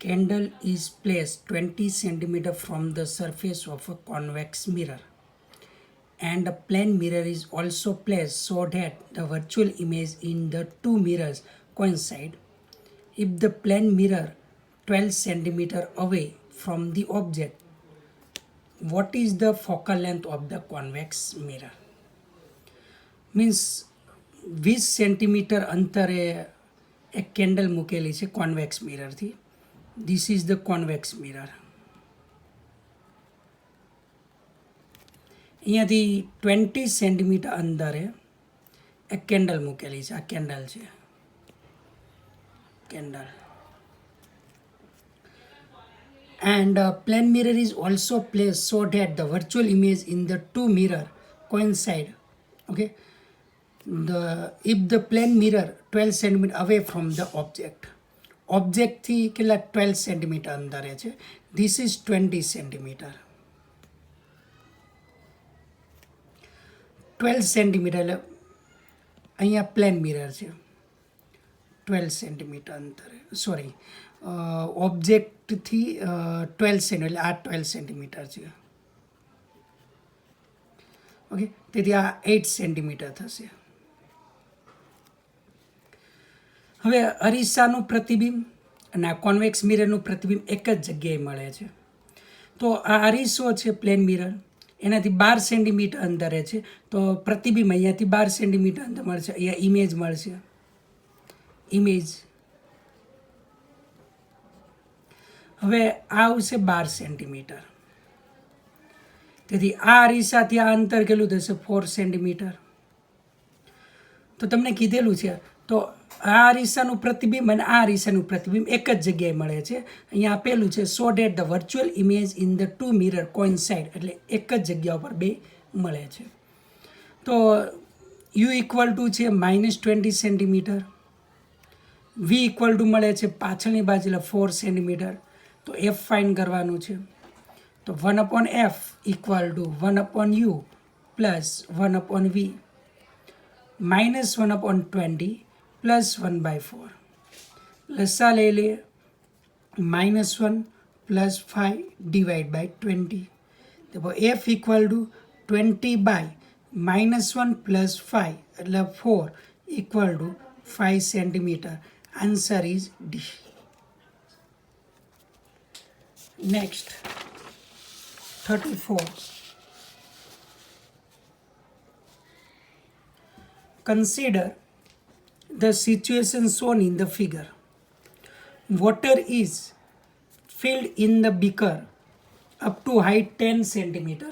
candle is placed 20 centimeter from the surface of a convex mirror, and a plane mirror is also placed so that the virtual image in the two mirrors coincide. If the plane mirror 12 centimeter away from the object, what is the focal length of the convex mirror? Means 20 centimetre અંતરે એક candle મૂકેલી છે convex મિરરથી. This is the convex mirror. અહીંયાથી 20 centimetre અંતરે એક candle મૂકેલી છે. આ કેન્ડલ છે, candle. And a plane mirror is also placed so that the virtual image in the two mirror coincide. Okay, if the plane mirror 12 centimeter away from the object થી કેટલા 12 centimetre અંતરે છે. This is 20 centimetre. 12 centimetre એટલે અહીંયા plane mirror છે 12 centimetre અંતરે. Sorry, ઓબ્જેક્ટથી 12 centimetre, આ 12 centimetre છે. ઓકે, તેથી આ 8 સેન્ટીમીટર થશે. હવે અરીસાનું પ્રતિબિંબ અને આ કોન્વેક્સ મિરરનું પ્રતિબિંબ એક જ જગ્યાએ મળે છે. તો આ અરીસો છે પ્લેન મિરર, એનાથી 12 સેન્ટીમીટર અંતરે છે. તો પ્રતિબિંબ અહીંયાથી 12 સેન્ટીમીટર અંતર મળશે. અહીંયા ઇમેજ મળશે, ઇમેજ. હવે આ આવશે 12 સેન્ટીમીટર. તેથી આ અરીસાથી આ અંતર કેટલું થશે? 4 સેન્ટીમીટર. તો તમને કીધેલું છે. તો આ અરીસાનું પ્રતિબિંબ અને આ અરીસાનું પ્રતિબિંબ એક જ જગ્યાએ મળે છે. અહીંયા આપેલું છે so that the virtual image in the two mirror coincide, એટલે એક જ જગ્યા ઉપર બે મળે છે. તો યુ ઇક્વલ ટુ છે -20 સેન્ટીમીટર, વી ઇક્વલ ટુ મળે છે પાછળની બાજુ એટલે 4 સેન્ટીમીટર. તો એફ ફાઇન કરવાનું છે. તો 1/f equal to 1/u plus 1/v -1/20 plus 1/4. લસા લઈ લઈએ. -1 પ્લસ 5 ડિવાઈડ બાય 20. તો એફ ઇક્વલ ટુ 20/-1 પ્લસ 5 એટલે 4 equal to 5 centimetre. Answer is D. Next 34. Consider the situation shown in the figure. Water is filled in the beaker up to height 10 centimeter.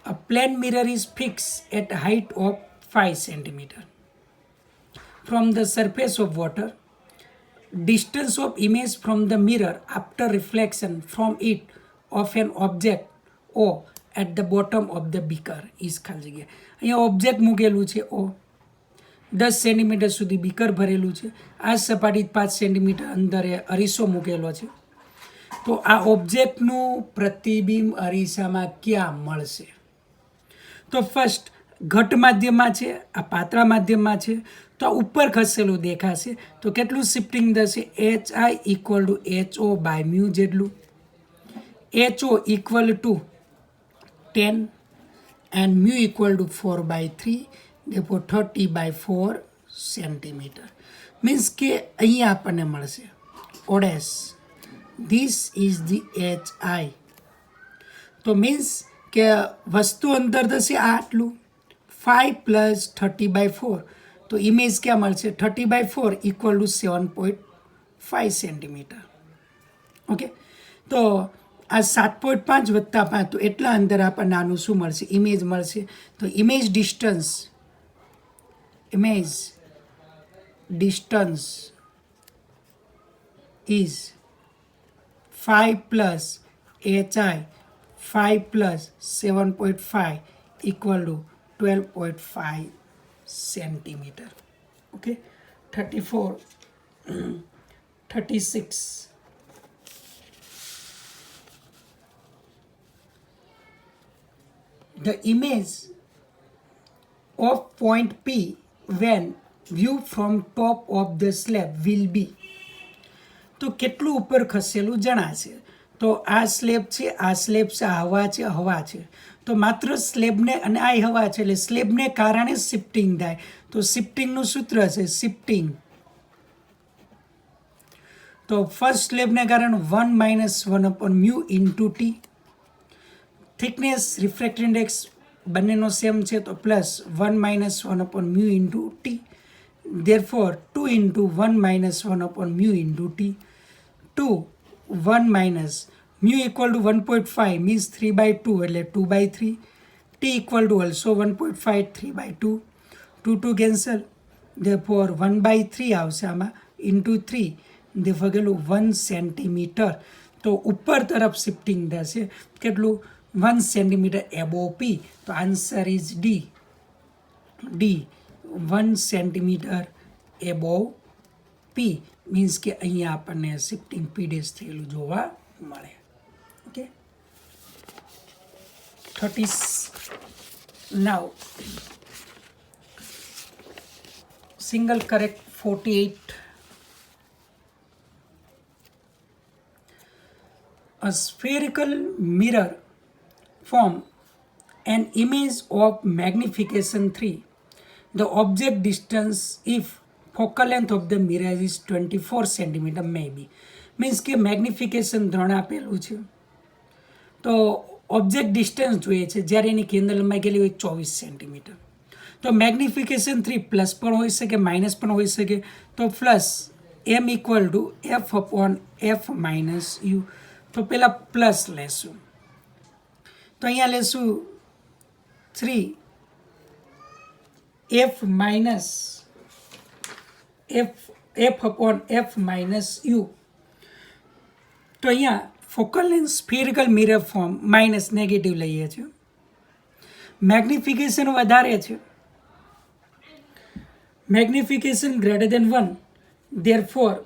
A plane mirror is fixed at height of 5 centimeter. From the surface of water, distance of image from the mirror after reflection from it of an object O at the bottom of the beaker is ખાલી જગ્યા. અહીંયા object મૂકેલું છે O, 10 centimetre સુધી beaker ભરેલું છે. આ સપાટી 5 સેન્ટીમીટર અંતરે અરીસો મૂકેલો છે. તો આ ઓબ્જેક્ટનું પ્રતિબિંબ અરીસામાં ક્યાં મળશે? તો ફર્સ્ટ ઘટ માધ્યમમાં છે, આ પાતળા માધ્યમમાં છે. તો આ ઉપર ખસેલું દેખાશે. તો કેટલું શિફ્ટિંગ થશે? HI ઇક્વલ ટુ HO/μ જેટલું. HO equal to 10 and mu equal to 4/3, therefore 30/4 centimeter. Means કે અહીંયા આપણને મળશે ઓડેસ. This is the HI. તો મીન્સ કે વસ્તુ અંતર થશે આટલું 5 પ્લસ 30/4. તો ઇમેજ ક્યાં મળશે? 30/4 ઇક્વલ ટુ 7.5 સેન્ટીમીટર. ઓકે, તો આ 7.5 વત્તા 5, તો એટલા અંદર આપણને આનું શું મળશે? ઇમેજ મળશે. તો image distance is 5 plus HI 5 plus 7.5 equal to 12.5 centimetre. Okay, 34 36. The image of point P when viewed from top of the slab will be. તો કેટલું ઉપર ખસેલું જણાશે. તો આ સ્લેબ છે, આ સ્લેબ છે, આ હવા છે. તો માત્ર સ્લેબને અને આ હવા છે એટલે સ્લેબને કારણે શિફ્ટિંગ થાય. તો શિફ્ટિંગનું સૂત્ર છે શિફ્ટિંગ. તો ફર્સ્ટ સ્લેબને કારણે 1 - 1/μ into T. Thickness refractive index બંનેનો સેમ છે તો plus 1 - 1/μ into T. therefore 2 into 1 - 1/μ into t. 2 1 minus mu equal to 1.5 means 3/2 એટલે 2/3. t equal to also 1.5 3/2. 2 2 cancel. therefore 1/3 આવશે આમાં into 3. therefore કેટલું 1 સેન્ટીમીટર. તો ઉપર તરફ શિફ્ટિંગ થશે કેટલું 1 સેન્ટીમીટર above p. તો answer is D 1 centimetre above p means કે અહીંયા આપણને શિફ્ટિંગ p ડેશ થયેલું જોવા મળે. Okay 30 now single correct 48. A spherical mirror form an image of magnification 3. The object distance if focal length of the mirror is 24 cm may be. Means કે magnification 3 આપેલું છે તો ઓબ્જેક્ટ ડિસ્ટન્સ જોઈએ છે જ્યારે એની કેન્દ્ર લંબાઈ કેટલી હોય 24 સેન્ટીમીટર. તો મેગ્નિફિકેશન 3 પ્લસ પણ હોઈ શકે માઇનસ પણ હોઈ શકે. તો plus m equal to f/f-u. તો પહેલાં પ્લસ લેશું તો અહીંયા લેશું 3 f/f-u. તો અહીંયા focal length spherical mirror form minus negative લઈએ છીએ. મેગ્નિફિકેશન વધારે છે, magnification greater than 1. therefore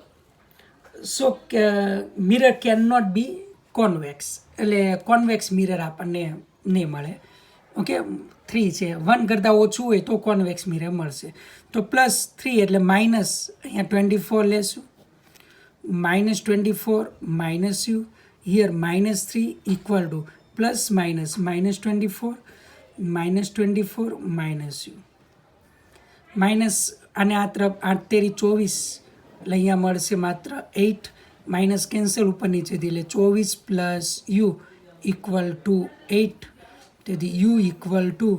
so mirror can not be convex એટલે કોન્વેક્સ મિરર આપણને નહીં મળે. ઓકે 3 છે 1 કરતાં ઓછું હોય તો કોન્વેક્સ મિરર મળશે. તો +3 એટલે માઇનસ અહીંયા 24 લેશું -24 -u here -3 equal to plus minus -24 -24 -u minus અને આ તરફ 8 તેરી 24 એટલે અહીંયા મળશે માત્ર 8 માઇનસ કેન્સલ ઉપર નીચેથી એટલે 24 + u ઇક્વલ ટુ 8. તેથી u ઇક્વલ ટુ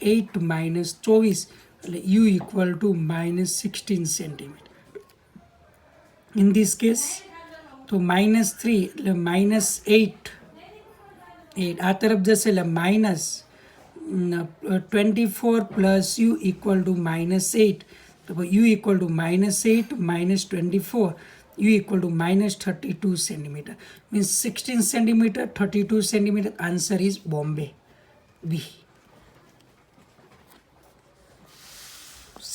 8 - 24 એટલે u equal two -16 centimetre. In this case તો -3 એટલે -8 આ તરફ જશે એટલે -24 + u ઇક્વલ ટુ -8. તો u equal to -8 -24 u equal to -32 centimeter means 16 centimeter 32 centimeter. Answer is બોમ્બે B.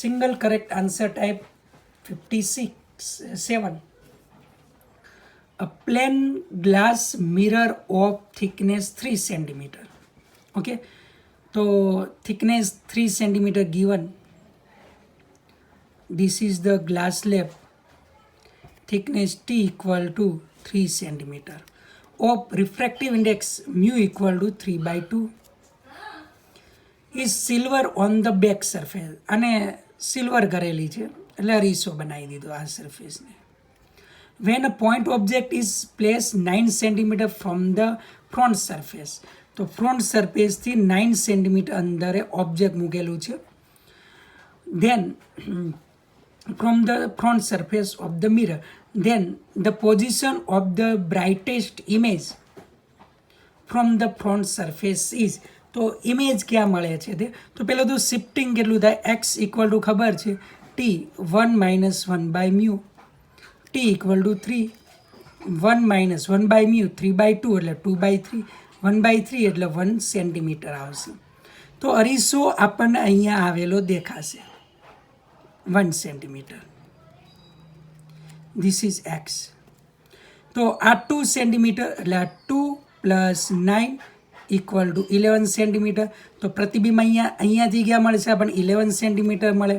Single correct answer type 57. A plain glass mirror of thickness 3 centimeter. Okay, so thickness 3 centimeter given. This is the glass slab. Thickness T equal to 3 centimeter. Of refractive index mu equal to 3/2. Is silver on the back surface. અને silver કરેલી છે એટલે અરીસો બનાવી દીધો આ સરફેસને. When a point object is placed 9 cm from the front surface. તો ફ્રન્ટ સરફેસથી 9 સેન્ટીમીટર અંદરે ઓબ્જેક્ટ મૂકેલું છે. Then from the front surface of the mirror, then the position of the brightest image from the front surface is. તો image ક્યાં મળે છે તે તો પહેલાં તો શિફ્ટિંગ કેટલું થાય x ઇક્વલ ટુ ખબર છે t 1 - 1/μ. t ઇક્વલ ટુ 3 1 - 1/μ 3/2 એટલે 2/3 1/3 એટલે 1 સેન્ટીમીટર આવશે. તો અરીસો આપણને અહીંયા આવેલો દેખાશે 1 સેન્ટીમીટર. This is x. તો આ 2 સેન્ટીમીટર એટલે આ 2 + 9 ઇક્વલ ટુ 11 સેન્ટીમીટર. તો પ્રતિબિંબ અહીંયાથી ગયા મળશે આપણને 11 સેન્ટીમીટર મળે.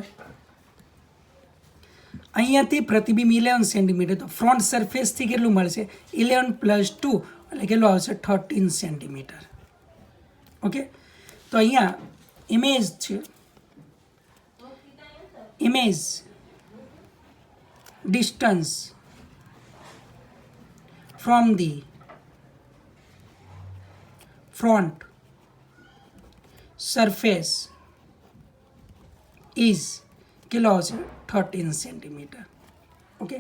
અહીંયાથી પ્રતિબિંબ 11 સેન્ટીમીટર, તો ફ્રન્ટ સરફેસથી કેટલું મળશે 11 + 2 એટલે કેટલું આવશે 13 સેન્ટીમીટર. ઓકે, તો અહીંયા ઇમેજ છે, image distance from the front surface is કેટલો આવશે 13 સેન્ટીમીટર. ઓકે.